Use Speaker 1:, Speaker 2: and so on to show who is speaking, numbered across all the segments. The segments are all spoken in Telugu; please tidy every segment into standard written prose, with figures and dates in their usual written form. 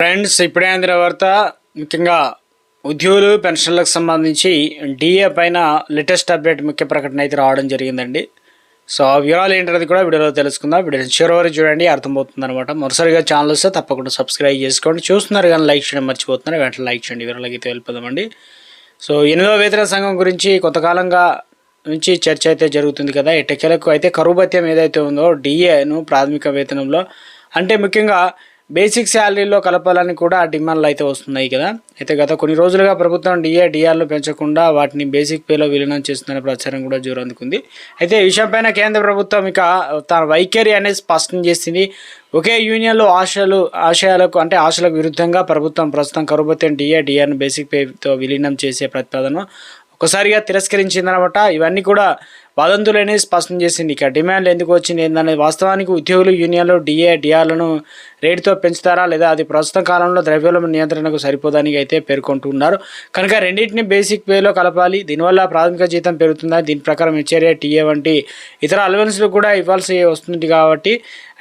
Speaker 1: ఫ్రెండ్స్, ఇప్పుడే అందిన వార్త ముఖ్యంగా ఉద్యోగులు పెన్షన్లకు సంబంధించి డిఏ పైన లేటెస్ట్ అప్డేట్ ముఖ్య ప్రకటన అయితే రావడం జరిగిందండి. సో ఆ వివరాలు ఏంటనేది కూడా వీడియోలో తెలుసుకుందాం. వీడియో చివరి వరకు చూడండి, అర్థమవుతుంది అనమాట. మొదటిసారిగా ఛానల్ వస్తే తప్పకుండా సబ్స్క్రైబ్ చేసుకోండి. చూస్తున్నారు కానీ లైక్ చేయడం మర్చిపోతున్నారు, వెంటనే లైక్ చేయండి. వివరాలకి అయితే వెళ్ళిపోదామండి. సో 8వ వేతన సంఘం గురించి కొంతకాలంగా నుంచి చర్చ అయితే జరుగుతుంది కదా. ఎట్టకేలకు అయితే కరువు భత్యం ఏదైతే ఉందో డిఏను ప్రాథమిక వేతనంలో అంటే ముఖ్యంగా బేసిక్ శాలరీలో కలపాలని కూడా డిమాండ్లు అయితే వస్తున్నాయి కదా. అయితే గత కొన్ని రోజులుగా ప్రభుత్వం డిఆర్లు పెంచకుండా వాటిని బేసిక్ పేలో విలీనం చేస్తుందనే ప్రచారం కూడా జోరందుకుంది. అయితే ఈ విషయంపైన కేంద్ర ప్రభుత్వం ఇక తన వైఖరి అనేది స్పష్టం చేసింది. ఒకే యూనియన్లో ఆశలకు విరుద్ధంగా ప్రభుత్వం ప్రస్తుతం కరువు భత్యం డిఆర్ను బేసిక్ పేతో విలీనం చేసే ప్రతిపాదన ఒకసారిగా తిరస్కరించిందనమాట. ఇవన్నీ కూడా వదంతులనే స్పష్టం చేసింది. ఇక డిమాండ్లు ఎందుకు వచ్చింది ఏందనేది వాస్తవానికి ఉద్యోగులు యూనియన్లు డిఆర్లను రేటుతో పెంచుతారా లేదా అది ప్రస్తుత కాలంలో ద్రవ్యోల్బణ నియంత్రణకు సరిపోదానికి అయితే పేర్కొంటున్నారు. కనుక రెండింటిని బేసిక్ పేలో కలపాలి. దీనివల్ల ప్రాథమిక జీతం పెరుగుతుందా, దీని ప్రకారం హెచ్ఆర్ఏ టీఏ వంటి ఇతర అలవెన్స్లు కూడా ఇవ్వాల్సి వస్తుంది. కాబట్టి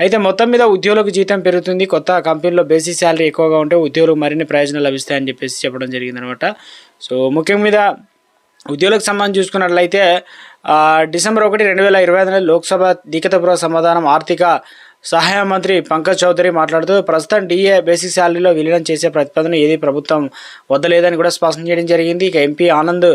Speaker 1: అయితే మొత్తం మీద ఉద్యోగులకు జీతం పెరుగుతుంది. కొత్త కంపెనీలో బేసిక్ శాలరీ ఎక్కువగా ఉంటే ఉద్యోగులకు మరిన్ని ప్రయోజనాలు లభిస్తాయని చెప్పేసి చెప్పడం జరిగిందనమాట. సో ముఖ్యం మీద ఉద్యోగులకు సంబంధించి చూసుకున్నట్లయితే డిసెంబర్ 1, 2025 లోక్సభ లిఖితపూర్వక సమాధానం ఆర్థిక సహాయ మంత్రి పంకజ్ చౌదరి మాట్లాడుతూ ప్రస్తుతం డిఏ బేసిక్ శాలరీలో విలీనం చేసే ప్రతిపాదన ఏది ప్రభుత్వం వద్దలేదని కూడా స్పష్టం చేయడం జరిగింది. ఇక ఎంపీ ఆనంద్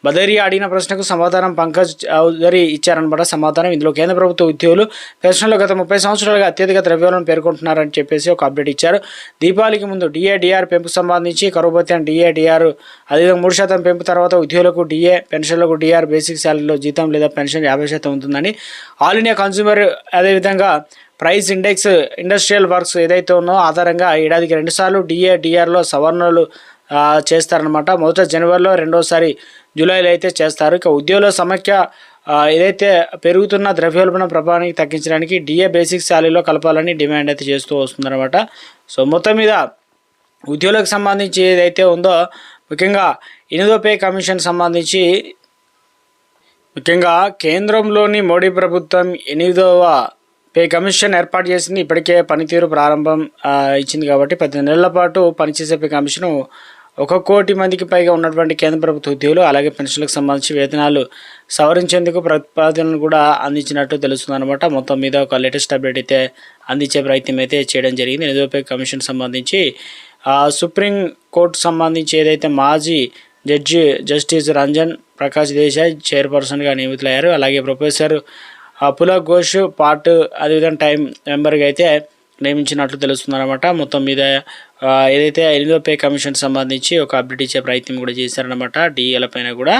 Speaker 1: బదరియా అడిగిన ప్రశ్నకు సమాధానం పంకజ్ చౌదరి ఇచ్చారనమాట. సమాధానం ఇందులో కేంద్ర ప్రభుత్వ ఉద్యోగులు పెన్షన్లో గత 30 సంవత్సరాలుగా అత్యధిక ద్రవ్యోల్బణం పేర్కొంటున్నారని చెప్పేసి ఒక అప్డేట్ ఇచ్చారు. దీపావళికి ముందు డిఆర్ పెంపుకు సంబంధించి కరువు భత్యం డిఆర్ అదేవిధంగా 3% పెంపు తర్వాత ఉద్యోగులకు డిఏ పెన్షన్లకు డిఆర్ బేసిక్ శాలరీలో జీతం లేదా పెన్షన్ 50% ఉంటుందని ఆల్ ఇండియా కన్స్యూమర్ అదేవిధంగా ప్రైస్ ఇండెక్స్ ఇండస్ట్రియల్ వర్క్స్ ఏదైతే ఉన్నో ఆధారంగా ఏడాదికి 2 సార్లు డిఆర్లో సవరణలు చేస్తారనమాట. మొదట జనవరిలో, రెండోసారి జూలైలో అయితే చేస్తారు. ఇక ఉద్యోగుల సమైక్య ఏదైతే పెరుగుతున్న ద్రవ్యోల్బణ ప్రభావానికి తగ్గించడానికి డిఏ బేసిక్ శాలరీలో కలపాలని డిమాండ్ అయితే చేస్తూ వస్తుందన్నమాట. సో మొత్తం మీద ఉద్యోగులకు సంబంధించి ఏదైతే ఉందో ముఖ్యంగా 8వ పే కమిషన్ సంబంధించి ముఖ్యంగా కేంద్రంలోని మోడీ ప్రభుత్వం 8వ పే కమిషన్ ఏర్పాటు చేసింది. ఇప్పటికే పనితీరు ప్రారంభం ఇచ్చింది కాబట్టి 10 నెలల పాటు పనిచేసే పే కమిషన్ 1 కోటి మందికి పైగా ఉన్నటువంటి కేంద్ర ప్రభుత్వ ఉద్యోగులు అలాగే పెన్షన్లకు సంబంధించి వేతనాలు సవరించేందుకు ప్రతిపాదనలు కూడా అందించినట్టు తెలుస్తుంది అనమాట. మొత్తం మీద ఒక లేటెస్ట్ అప్డేట్ అయితే అందించే ప్రయత్నం అయితే చేయడం జరిగింది. 8వ పే కమిషన్ సంబంధించి సుప్రీం కోర్టు సంబంధించి ఏదైతే మాజీ జస్టిస్ రంజన్ ప్రకాష్ దేశాయ్ చైర్పర్సన్గా నియమితులయ్యారు. అలాగే ప్రొఫెసర్ పులక్ ఘోష్ పార్ట్ అదేవిధంగా టైం మెంబర్గా అయితే నియమించినట్లు తెలుస్తుందన్నమాట. మొత్తం మీద ఏదైతే 8వ పే కమిషన్ సంబంధించి ఒక అప్డేట్ ఇచ్చే ప్రయత్నం కూడా చేశారనమాట డిఏల పైన కూడా.